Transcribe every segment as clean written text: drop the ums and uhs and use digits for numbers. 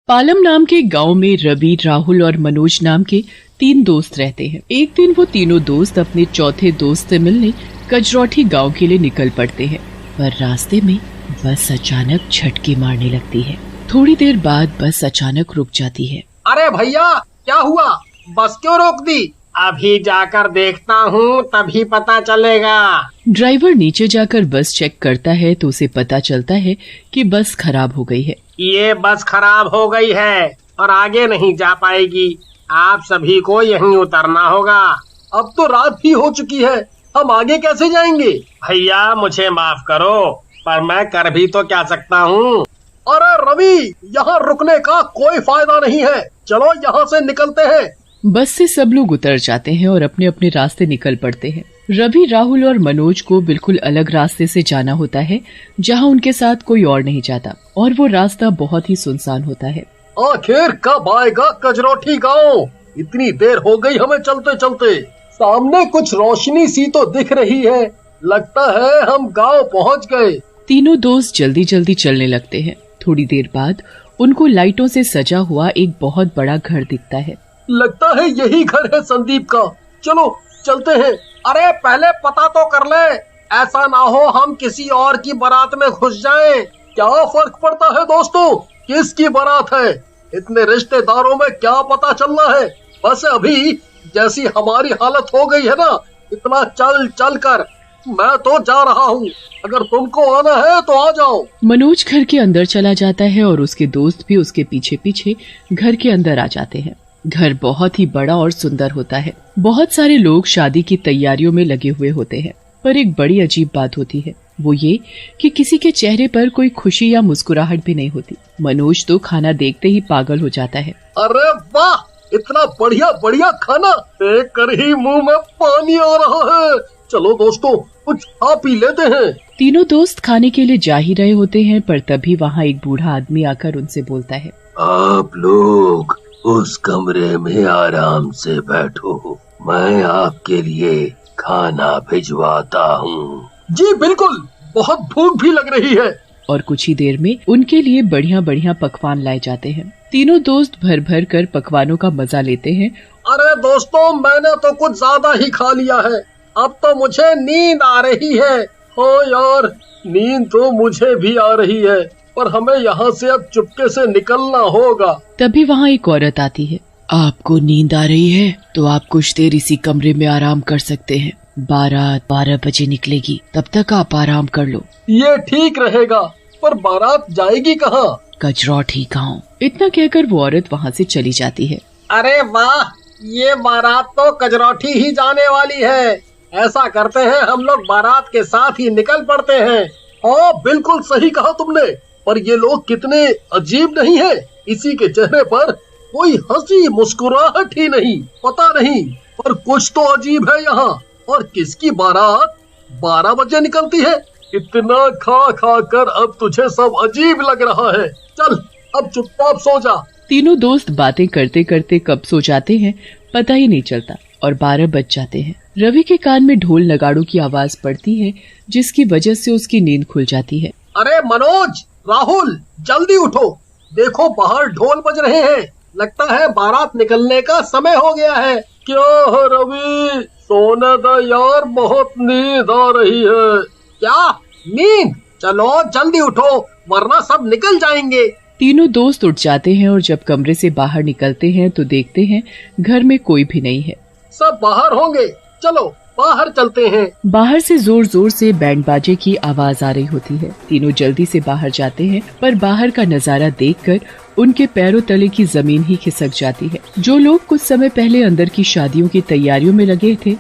पालम नाम के गांव में रवि, राहुल और मनोज नाम के 3 दोस्त रहते हैं। एक दिन वो तीनों दोस्त अपने चौथे दोस्त से मिलने कजरौठी गांव के लिए निकल पड़ते हैं, पर रास्ते में बस अचानक झटके मारने लगती है। थोड़ी देर बाद बस अचानक रुक जाती है। अरे भैया, क्या हुआ? बस क्यों रोक दी? अभी जाकर देखता हूँ, तभी पता चलेगा। ड्राइवर नीचे जाकर बस चेक करता है तो उसे पता चलता है कि बस खराब हो गई है। ये बस खराब हो गई है और आगे नहीं जा पाएगी। आप सभी को यहीं उतरना होगा। अब तो रात ही हो चुकी है, हम आगे कैसे जाएंगे? भैया मुझे माफ करो, पर मैं कर भी तो क्या सकता हूँ। अरे रवि, यहाँ रुकने का कोई फायदा नहीं है, चलो यहाँ से निकलते हैं। बस से सब लोग उतर जाते हैं और अपने अपने रास्ते निकल पड़ते हैं। रवि, राहुल और मनोज को बिल्कुल अलग रास्ते से जाना होता है, जहाँ उनके साथ कोई और नहीं जाता, और वो रास्ता बहुत ही सुनसान होता है। आखिर कब आएगा कजरौठी गांव? इतनी देर हो गई हमें चलते चलते। सामने कुछ रोशनी सी तो दिख रही है, लगता है हम गांव पहुंच गए। तीनों दोस्त जल्दी जल्दी चलने लगते हैं। थोड़ी देर बाद उनको लाइटों से सजा हुआ एक बहुत बड़ा घर दिखता है। लगता है यही घर है संदीप का, चलो चलते हैं। अरे पहले पता तो कर ले, ऐसा ना हो हम किसी और की बारात में घुस जाएं। क्या फर्क पड़ता है दोस्तों, किसकी बारात है? इतने रिश्तेदारों में क्या पता चलना है। बस अभी जैसी हमारी हालत हो गई है ना, इतना चल चल कर मैं तो जा रहा हूँ। अगर तुमको आना है तो आ जाओ। मनोज घर के अंदर चला जाता है और उसके दोस्त भी उसके पीछे पीछे घर के अंदर आ जाते हैं। घर बहुत ही बड़ा और सुंदर होता है। बहुत सारे लोग शादी की तैयारियों में लगे हुए होते हैं, पर एक बड़ी अजीब बात होती है, वो ये कि किसी के चेहरे पर कोई खुशी या मुस्कुराहट भी नहीं होती। मनोज तो खाना देखते ही पागल हो जाता है। अरे वाह, इतना बढ़िया बढ़िया खाना देख कर ही मुंह में पानी आ रहा है। चलो दोस्तों, कुछ खा पी लेते हैं। तीनों दोस्त खाने के लिए जा ही रहे होते हैं, पर तभी वहाँ एक बूढ़ा आदमी आकर उनसे बोलता है, आप लोग उस कमरे में आराम से बैठो, मैं आपके लिए खाना भिजवाता हूँ। जी बिल्कुल, बहुत भूख भी लग रही है। और कुछ ही देर में उनके लिए बढ़िया बढ़िया पकवान लाए जाते हैं। तीनों दोस्त भर भर कर पकवानों का मजा लेते हैं। अरे दोस्तों, मैंने तो कुछ ज्यादा ही खा लिया है, अब तो मुझे नींद आ रही है। हो यार, नींद तो मुझे भी आ रही है, पर हमें यहाँ से अब चुपके से निकलना होगा। तभी वहाँ एक औरत आती है। आपको नींद आ रही है तो आप कुछ देर इसी कमरे में आराम कर सकते हैं। बारात 12 बजे निकलेगी, तब तक आप आराम कर लो। ये ठीक रहेगा, पर बारात जाएगी कहाँ? कजरौठी गाँव। इतना कहकर वो औरत वहाँ से चली जाती है। अरे वाह, ये बारात तो कजरौठी ही जाने वाली है। ऐसा करते हैं, हम लोग बारात के साथ ही निकल पड़ते हैं। हाँ बिल्कुल सही कहा तुमने, पर ये लोग कितने अजीब नहीं है। इसी के चेहरे पर कोई हंसी मुस्कुराहट ही नहीं, पता नहीं, पर कुछ तो अजीब है यहाँ। और किसकी बारात 12 बजे निकलती है? इतना खा खा कर अब तुझे सब अजीब लग रहा है। चल अब चुपचाप सो जा। तीनों दोस्त बातें करते करते कब सो जाते हैं पता ही नहीं चलता और 12 बज जाते हैं। रवि के कान में ढोल नगाड़ों की आवाज पड़ती है, जिसकी वजह से उसकी नींद खुल जाती है। अरे मनोज, राहुल, जल्दी उठो, देखो बाहर ढोल बज रहे हैं। लगता है बारात निकलने का समय हो गया है। क्या है रवि, सोने दो यार, बहुत नींद आ रही है। क्या नींद? चलो जल्दी उठो, वरना सब निकल जाएंगे। तीनों दोस्त उठ जाते हैं और जब कमरे से बाहर निकलते हैं तो देखते हैं घर में कोई भी नहीं है। सब बाहर होंगे, चलो बाहर चलते हैं। बाहर से जोर जोर से बैंड बाजे की आवाज आ रही होती है। तीनों जल्दी से बाहर जाते हैं, पर बाहर का नजारा देखकर उनके पैरों तले की जमीन ही खिसक जाती है। जो लोग कुछ समय पहले अंदर की शादियों की तैयारियों में लगे थे,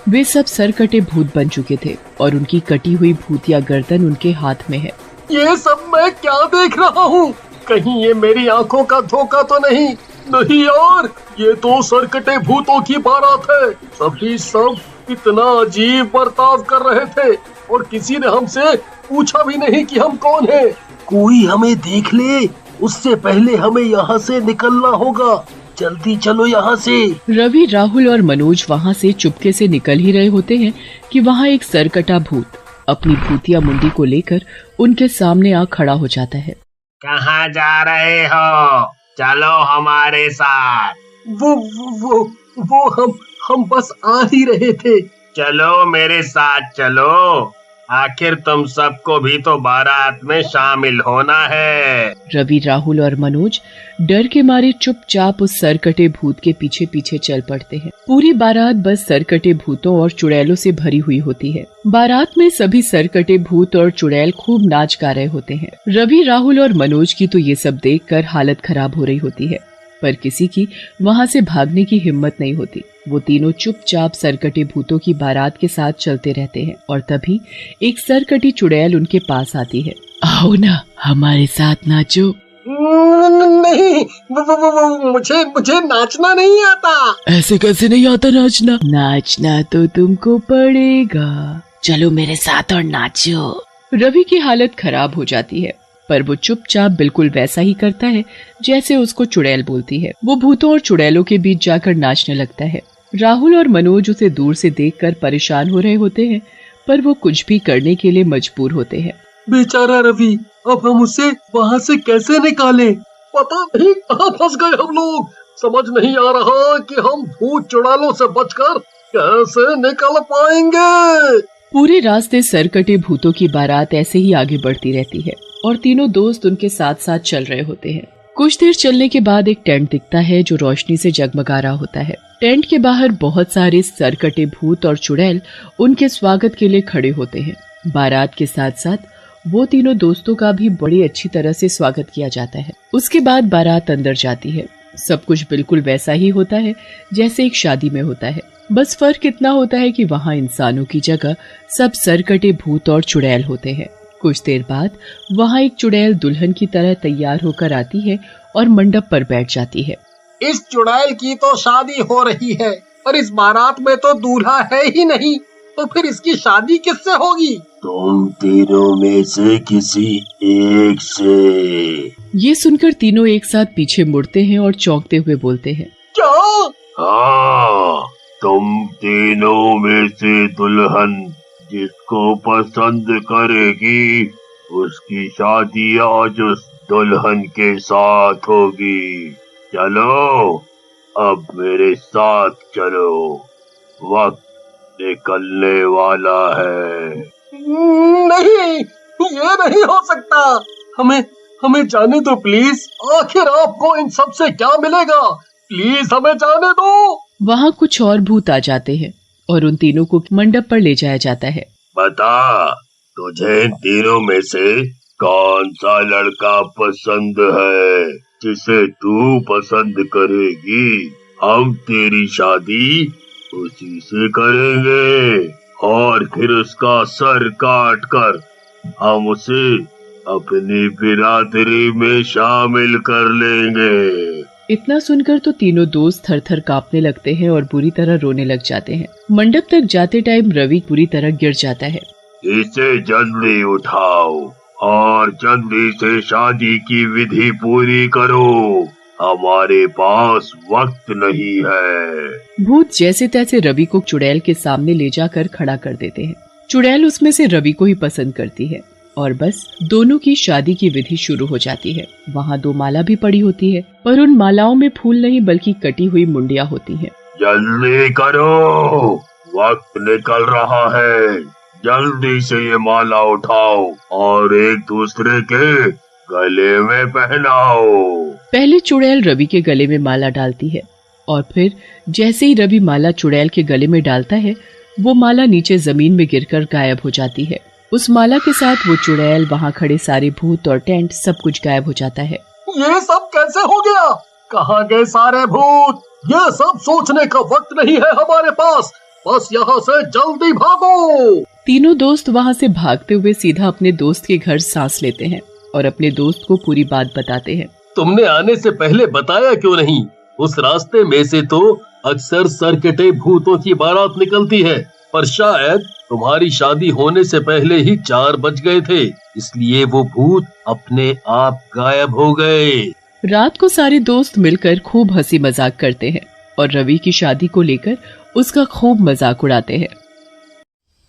वे सब सरकटे भूत बन चुके थे और उनकी कटी हुई भूतिया गर्दन उनके हाथ में है। ये सब मैं क्या देख रहा हूँ? कहीं ये मेरी आंखों का धोखा तो नहीं? नहीं यार, ये तो सरकटे भूतों की बारात है। सभी सब इतना अजीब बर्ताव कर रहे थे और किसी ने हमसे पूछा भी नहीं कि हम कौन हैं। कोई हमें देख ले, उससे पहले हमें यहाँ से निकलना होगा। जल्दी चलो यहाँ से। रवि, राहुल और मनोज वहाँ से चुपके से निकल ही रहे होते हैं कि वहाँ एक सरकटा भूत अपनी भूतिया मुंडी को लेकर उनके सामने आ खड़ा हो जाता है। कहाँ जा रहे हो? चलो हमारे साथ। वो हम बस आ ही रहे थे। चलो मेरे साथ चलो, आखिर तुम सबको भी तो बारात में शामिल होना है। रवि, राहुल और मनोज डर के मारे चुपचाप उस सरकटे भूत के पीछे पीछे चल पड़ते हैं। पूरी बारात बस सरकटे भूतों और चुड़ैलों से भरी हुई होती है। बारात में सभी सरकटे भूत और चुड़ैल खूब नाच गा रहे होते हैं। रवि, राहुल और मनोज की तो ये सब देखकर हालत खराब हो रही होती है, पर किसी की वहां से भागने की हिम्मत नहीं होती। वो तीनों चुपचाप सरकटे भूतों की बारात के साथ चलते रहते हैं और तभी एक सरकटी चुड़ैल उनके पास आती है। आओ ना, हमारे साथ नाचो। नहीं, मुझे नाचना नहीं आता। ऐसे कैसे नहीं आता नाचना? नाचना तो तुमको पड़ेगा। चलो मेरे साथ और नाचो। रवि की हालत खराब हो जाती है, पर वो चुपचाप बिल्कुल वैसा ही करता है जैसे उसको चुड़ैल बोलती है। वो भूतों और चुड़ैलों के बीच जाकर नाचने लगता है। राहुल और मनोज उसे दूर से देखकर परेशान हो रहे होते हैं, पर वो कुछ भी करने के लिए मजबूर होते हैं। बेचारा रवि, अब हम उसे वहाँ से कैसे निकालें? पता नहीं कहाँ फंस गए हम लोग। समझ नहीं आ रहा कि हम भूत चुड़ैलों से बचकर कैसे निकल पाएंगे। पूरे रास्ते सरकटे भूतों की बारात ऐसे ही आगे बढ़ती रहती है और तीनों दोस्त उनके साथ साथ चल रहे होते हैं। कुछ देर चलने के बाद एक टेंट दिखता है जो रोशनी से जगमगा रहा होता है। टेंट के बाहर बहुत सारे सरकटे भूत और चुड़ैल उनके स्वागत के लिए खड़े होते हैं। बारात के साथ साथ वो तीनों दोस्तों का भी बड़ी अच्छी तरह से स्वागत किया जाता है। उसके बाद बारात अंदर जाती है। सब कुछ बिल्कुल वैसा ही होता है जैसे एक शादी में होता है, बस फर्क इतना होता है कि वहाँ इंसानों की जगह सब सरकटे भूत और चुड़ैल होते हैं। कुछ देर बाद वहाँ एक चुड़ैल दुल्हन की तरह तैयार होकर आती है और मंडप पर बैठ जाती है। इस चुड़ैल की तो शादी हो रही है, पर इस बारात में तो दूल्हा है ही नहीं, तो फिर इसकी शादी किससे होगी? तुम तीनों में से किसी एक से। ये सुनकर तीनों एक साथ पीछे मुड़ते हैं और चौंकते हुए बोलते हैं, क्या? हाँ, तुम तीनों में से दुल्हन जिसको पसंद करेगी उसकी शादी आज उस दुल्हन के साथ होगी। चलो, अब मेरे साथ चलो, वक्त निकलने वाला है। नहीं, ये नहीं हो सकता। हमें जाने दो प्लीज। आखिर आपको इन सब से क्या मिलेगा? प्लीज हमें जाने दो। वहाँ कुछ और भूत आ जाते हैं और उन तीनों को मंडप पर ले जाया जाता है। बता, तुझे इन तीनों में से कौन सा लड़का पसंद है जिसे तू पसंद करेगी? हम तेरी शादी उसी से करेंगे और फिर उसका सर काट कर हम उसे अपनी बिरादरी में शामिल कर लेंगे। इतना सुनकर तो तीनों दोस्त थर थर कांपने लगते हैं और बुरी तरह रोने लग जाते हैं। मंडप तक जाते टाइम रवि पूरी तरह गिर जाता है। इसे जल्दी उठाओ और जल्दी से शादी की विधि पूरी करो, हमारे पास वक्त नहीं है। भूत जैसे तैसे रवि को चुड़ैल के सामने ले जाकर खड़ा कर देते हैं। चुड़ैल उसमें से रवि को ही पसंद करती है और बस दोनों की शादी की विधि शुरू हो जाती है। वहाँ 2 माला भी पड़ी होती है, पर उन मालाओं में फूल नहीं बल्कि कटी हुई मुंडियाँ होती हैं। जल्दी करो, वक्त निकल रहा है। जल्दी से ये माला उठाओ और एक दूसरे के गले में पहनाओ। पहले चुड़ैल रवि के गले में माला डालती है और फिर जैसे ही रवि माला चुड़ैल के गले में डालता है, वो माला नीचे जमीन में गिरकर गायब हो जाती है। उस माला के साथ वो चुड़ैल, वहाँ खड़े सारे भूत और टेंट सब कुछ गायब हो जाता है। ये सब कैसे हो गया? कहाँ गए सारे भूत? ये सब सोचने का वक्त नहीं है हमारे पास, बस यहाँ से जल्दी भागो। तीनों दोस्त वहाँ से भागते हुए सीधा अपने दोस्त के घर सांस लेते हैं और अपने दोस्त को पूरी बात बताते हैं। तुमने आने से पहले बताया क्यों नहीं? उस रास्ते में से तो अक्सर सरकटे भूतों की बारात निकलती है, पर शायद तुम्हारी शादी होने से पहले ही 4 बज गए थे, इसलिए वो भूत अपने आप गायब हो गए। रात को सारे दोस्त मिलकर खूब हंसी मजाक करते हैं और रवि की शादी को लेकर उसका खूब मजाक उड़ाते हैं।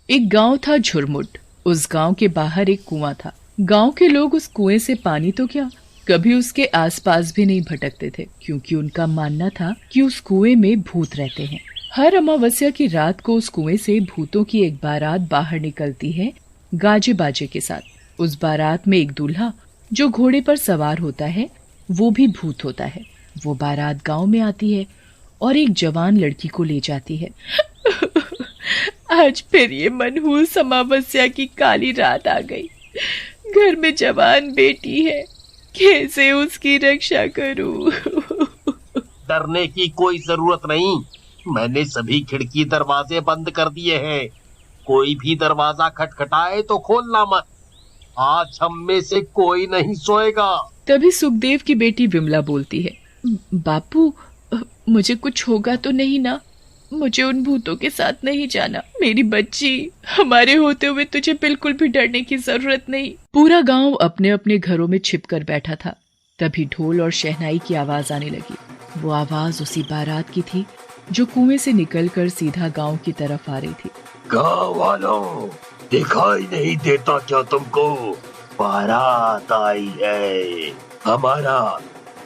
एक गांव था झुरमुट। उस गांव के बाहर एक कुआं था। गांव के लोग उस कुएं से पानी तो क्या, कभी उसके आसपास भी नहीं भटकते थे, क्योंकि उनका मानना था कि उस कुएं में भूत रहते हैं। हर अमावस्या की रात को उस कुएं से भूतों की एक बारात बाहर निकलती है, गाजे बाजे के साथ। उस बारात में एक दूल्हा जो घोड़े पर सवार होता है, वो भी भूत होता है। वो बारात गांव में आती है और एक जवान लड़की को ले जाती है। आज फिर ये मनहूस अमावस्या की काली रात आ गई। घर में जवान बेटी है, कैसे उसकी रक्षा करूं? डरने की कोई जरूरत नहीं। मैंने सभी खिड़की दरवाजे बंद कर दिए हैं। कोई भी दरवाजा खटखटाए तो खोलना मत। आज हम में से कोई नहीं सोएगा। तभी सुखदेव की बेटी विमला बोलती है, बापू, मुझे कुछ होगा तो नहीं ना? मुझे उन भूतों के साथ नहीं जाना। मेरी बच्ची, हमारे होते हुए तुझे बिल्कुल भी डरने की जरूरत नहीं। पूरा गांव अपने अपने घरों में छिपकर बैठा था। तभी ढोल और शहनाई की आवाज आने लगी। वो आवाज उसी बारात की थी जो कुएं से निकलकर सीधा गांव की तरफ आ रही थी। गाँव वालों, दिखाई नहीं देता क्या तुमको? बारात आई है। हमारा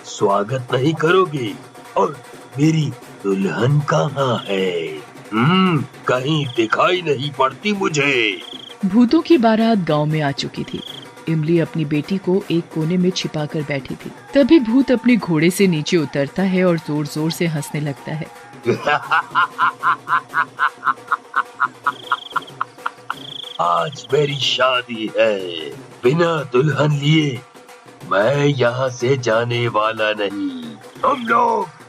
स्वागत नहीं करोगे? और मेरी दुल्हन कहाँ है? कहीं दिखाई नहीं पड़ती मुझे। भूतों की बारात गांव में आ चुकी थी। इमली अपनी बेटी को एक कोने में छिपाकर बैठी थी। तभी भूत अपने घोड़े से नीचे उतरता है और जोर जोर से हंसने लगता है। आज मेरी शादी है। बिना दुल्हन लिए मैं यहाँ से जाने वाला नहीं। तुम लोग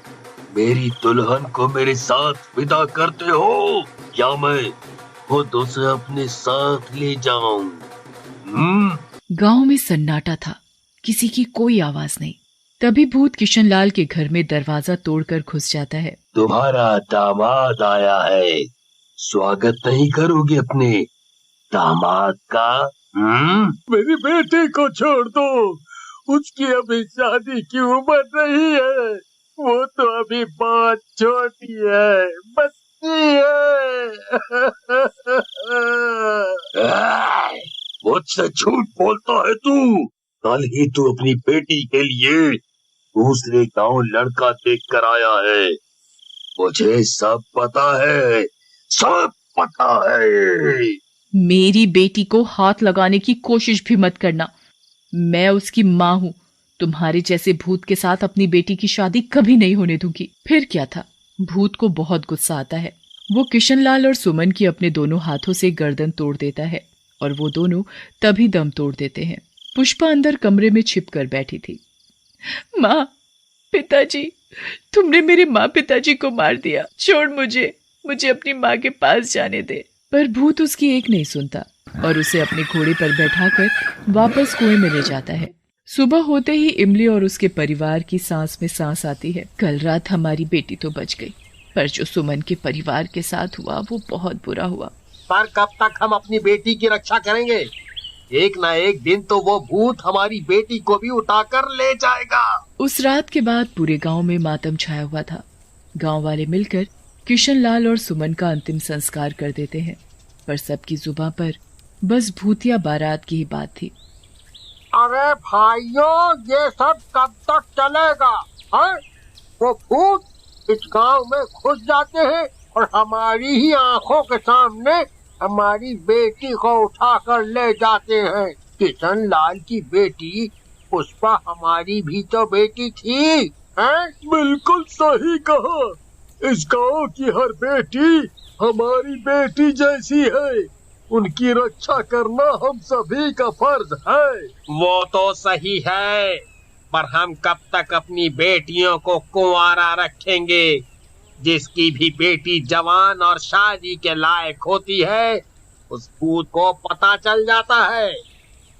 मेरी दुल्हन को मेरे साथ विदा करते हो या मैं खुद उसे अपने साथ ले जाऊं? गांव में सन्नाटा था, किसी की कोई आवाज नहीं। तभी भूत किशनलाल के घर में दरवाजा तोड़कर घुस जाता है। तुम्हारा दामाद आया है। स्वागत नहीं करोगे अपने दामाद का? मेरी बेटी को छोड़ दो। उसकी अभी शादी की उम्र नहीं है। वो तो अभी बहुत छोटी है, बच्ची है। मुझसे झूठ बोलता है तू। कल ही तू अपनी बेटी के लिए दूसरे गांव लड़का देख कर आया है। मुझे सब पता है, सब पता है। मेरी बेटी को हाथ लगाने की कोशिश भी मत करना। मैं उसकी माँ हूँ। तुम्हारे जैसे भूत के साथ अपनी बेटी की शादी कभी नहीं होने दूंगी। फिर क्या था, भूत को बहुत गुस्सा आता है। वो किशनलाल और सुमन की अपने दोनों हाथों से गर्दन तोड़ देता है और वो दोनों तभी दम तोड़ देते हैं। पुष्पा अंदर कमरे में छिपकर बैठी थी। माँ, पिताजी, तुमने मेरे माँ पिताजी को मार दिया। छोड़ मुझे अपनी माँ के पास जाने दे। पर भूत उसकी एक नहीं सुनता और उसे अपने घोड़े पर बैठाकर वापस कुएं में ले जाता है। सुबह होते ही इमली और उसके परिवार की सांस में सांस आती है। कल रात हमारी बेटी तो बच गई, पर जो सुमन के परिवार के साथ हुआ वो बहुत बुरा हुआ। पर कब तक हम अपनी बेटी की रक्षा करेंगे? एक ना एक दिन तो वो भूत हमारी बेटी को भी उठाकर ले जाएगा। उस रात के बाद पूरे गांव में मातम छाया हुआ था। गांव वाले मिलकर किशनलाल और सुमन का अंतिम संस्कार कर देते हैं, पर सबकी जुबान पर बस भूतिया बारात की ही बात थी। अरे भाइयों, ये सब कब तक चलेगा? वो भूत इस गांव में घुस जाते हैं और हमारी ही आंखों के सामने हमारी बेटी को उठाकर ले जाते हैं। किशनलाल की बेटी पुष्पा हमारी भी तो बेटी थी, हैं? बिल्कुल सही कहा। इस गांव की हर बेटी हमारी बेटी जैसी है। उनकी रक्षा करना हम सभी का फर्ज है। वो तो सही है, पर हम कब तक अपनी बेटियों को कुंवारा रखेंगे? जिसकी भी बेटी जवान और शादी के लायक होती है, उस भूत को पता चल जाता है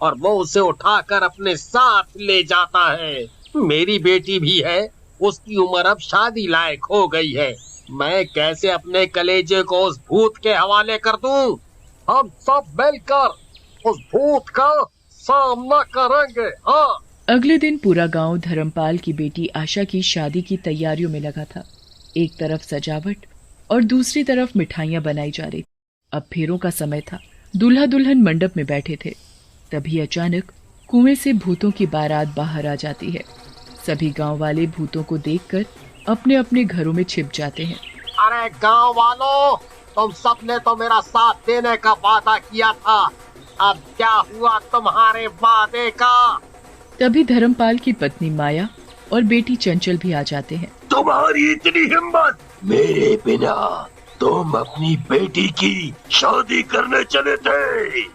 और वो उसे उठाकर अपने साथ ले जाता है। मेरी बेटी भी है, उसकी उम्र अब शादी लायक हो गई है। मैं कैसे अपने कलेजे को उस भूत के हवाले कर दूं? हम सब मिलकर उस भूत का सामना करेंगे। हाँ। अगले दिन पूरा गांव धर्मपाल की बेटी आशा की शादी की तैयारियों में लगा था। एक तरफ सजावट और दूसरी तरफ मिठाइयां बनाई जा रही। अब फेरों का समय था। दूल्हा दुल्हन मंडप में बैठे थे। तभी अचानक कुएं से भूतों की बारात बाहर आ जाती है। सभी गांव वाले भूतों को देखकर अपने अपने घरों में छिप जाते हैं। अरे गांव वालों, तुम सबने तो मेरा साथ देने का वादा किया था, अब क्या हुआ तुम्हारे वादे का? तभी धर्मपाल की पत्नी माया और बेटी चंचल भी आ जाते हैं। तुम्हारी इतनी हिम्मत, मेरे बिना तुम अपनी बेटी की शादी करने चले थे।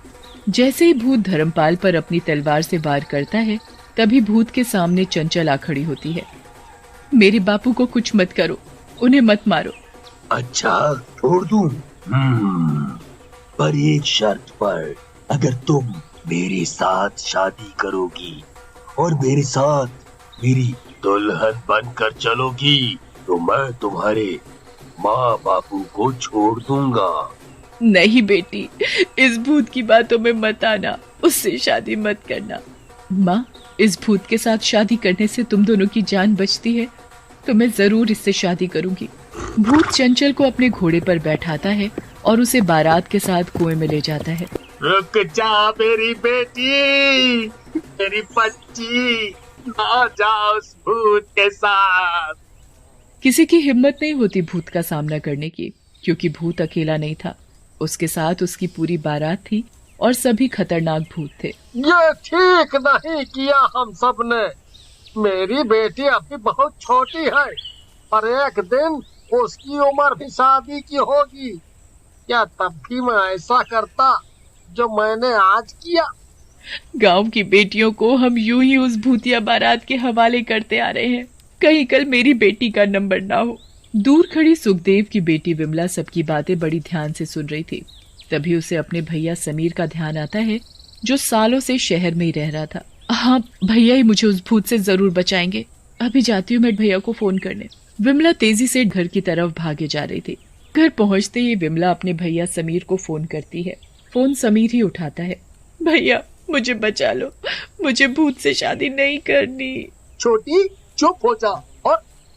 जैसे ही भूत धर्मपाल पर अपनी तलवार से वार करता है, तभी भूत के सामने चंचल आ खड़ी होती है। मेरे बापू को कुछ मत करो, उन्हें मत मारो। अच्छा, छोड़ दूं? पर एक शर्त पर, अगर तुम मेरे साथ शादी करोगी और मेरे साथ मेरी दुल्हन बनकर चलोगी, तो मैं तुम्हारे माँ बापू को छोड़ दूंगा। नहीं बेटी, इस भूत की बातों में मत आना, उससे शादी मत करना। माँ, इस भूत के साथ शादी करने से तुम दोनों की जान बचती है, तो मैं जरूर इससे शादी करूंगी। भूत चंचल को अपने घोड़े पर बैठाता है और उसे बारात के साथ कुएं में ले जाता है। रुक जा मेरी बेटी, मेरी बच्ची, ना जा उस भूत के साथ। किसी की हिम्मत नहीं होती भूत का सामना करने की, क्योंकि भूत अकेला नहीं था, उसके साथ उसकी पूरी बारात थी और सभी खतरनाक भूत थे। ये ठीक नहीं किया हम सब ने। मेरी बेटी अभी बहुत छोटी है, पर एक दिन उसकी उम्र भी शादी की होगी। क्या तब भी मैं ऐसा करता जो मैंने आज किया? गांव की बेटियों को हम यूं ही उस भूतिया बारात के हवाले करते आ रहे हैं, कहीं कल मेरी बेटी का नंबर ना हो। दूर खड़ी सुखदेव की बेटी विमला सबकी बातें बड़ी ध्यान से सुन रही थी। तभी उसे अपने भैया समीर का ध्यान आता है, जो सालों से शहर में ही रह रहा था। हाँ, भैया ही मुझे उस भूत से जरूर बचाएंगे। अभी जाती हूँ मैं भैया को फोन करने। विमला तेजी से घर की तरफ भागे जा रही थी। घर पहुंचते ही विमला अपने भैया समीर को फोन करती है। फोन समीर ही उठाता है। भैया, मुझे बचा लो, मुझे भूत से शादी नहीं करनी। छोटी, चुप हो जा।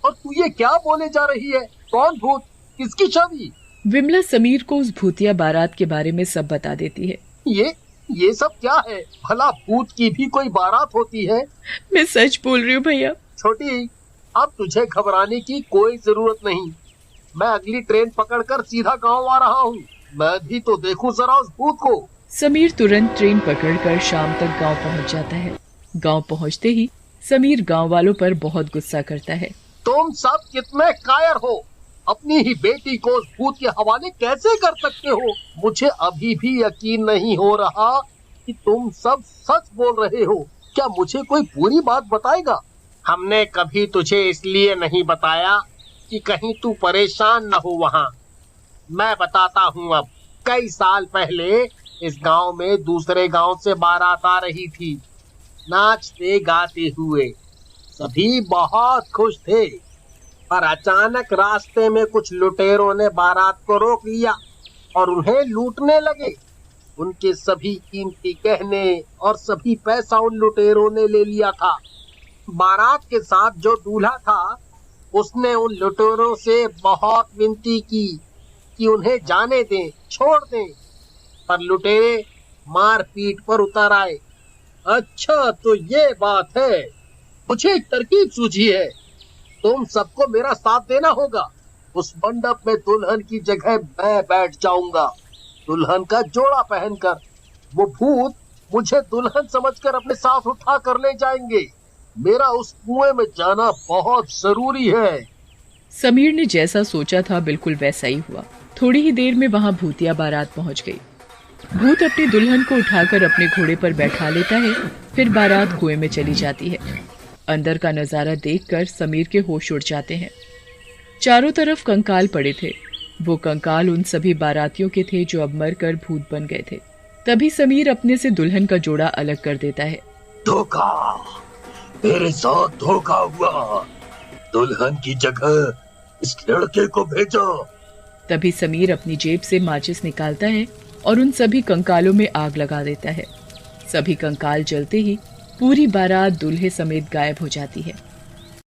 और तू ये क्या बोले जा रही है? कौन भूत? किसकी शादी? विमला समीर को उस भूतिया बारात के बारे में सब बता देती है। ये सब क्या है? भला भूत की भी कोई बारात होती है? मैं सच बोल रही हूँ भैया। छोटी, अब तुझे घबराने की कोई जरूरत नहीं। मैं अगली ट्रेन पकड़कर सीधा गांव आ रहा हूँ। मैं भी तो देखूं जरा उस भूत को। समीर तुरंत ट्रेन पकड़कर शाम तक गांव पहुंच जाता है। गांव पहुंचते ही समीर गांव वालों पर बहुत गुस्सा करता है। तुम सब कितने कायर हो? अपनी ही बेटी को उस भूत के हवाले कैसे कर सकते हो? मुझे अभी भी यकीन नहीं हो रहा कि तुम सब सच बोल रहे हो। क्या मुझे कोई पूरी बात बताएगा? हमने कभी तुझे इसलिए नहीं बताया कि कहीं तू परेशान न हो वहाँ। मैं बताता हूँ अब। कई साल पहले इस गांव में दूसरे गांव से बारात आ रही थी, नाचते गाते हुए। सभी बहुत खुश थे, पर अचानक रास्ते में कुछ लुटेरों ने बारात को रोक लिया और उन्हें लूटने लगे। उनके सभी कीमती गहने और सभी पैसा उन लुटेरों ने ले लिया था। बारात के साथ जो दूल्हा था, उसने उन लुटेरों से बहुत विनती की कि उन्हें जाने दें, छोड़ दें, पर लुटेरे मार पीट पर उतर आए। अच्छा, तो ये बात है। मुझे एक तरकीब सूझी है। तुम सबको मेरा साथ देना होगा। उस मंडप में दुल्हन की जगह मैं बैठ जाऊंगा, दुल्हन का जोड़ा पहनकर। वो भूत मुझे दुल्हन समझकर अपने साथ उठा कर ले जाएंगे। मेरा उस कुएं में जाना बहुत जरूरी है। समीर ने जैसा सोचा था बिल्कुल वैसा ही हुआ। थोड़ी ही देर में वहाँ भूतिया बारात पहुँच गई। भूत अपनी दुल्हन को उठाकर अपने घोड़े पर बैठा लेता है, फिर बारात कुएं में चली जाती है। अंदर का नजारा देखकर समीर के होश उड़ जाते हैं। चारों तरफ कंकाल पड़े थे। वो कंकाल उन सभी बारातियों के थे जो अब मरकर भूत बन गए थे। तभी समीर अपने से दुल्हन का जोड़ा अलग कर देता है। धोखा, मेरे साथ धोखा हुआ। दुल्हन की जगह इस लड़के को भेजो। तभी समीर अपनी जेब से माचिस निकालता है और उन सभी कंकालों में आग लगा देता है। सभी कंकाल जलते ही पूरी बारात दूल्हे समेत गायब हो जाती है।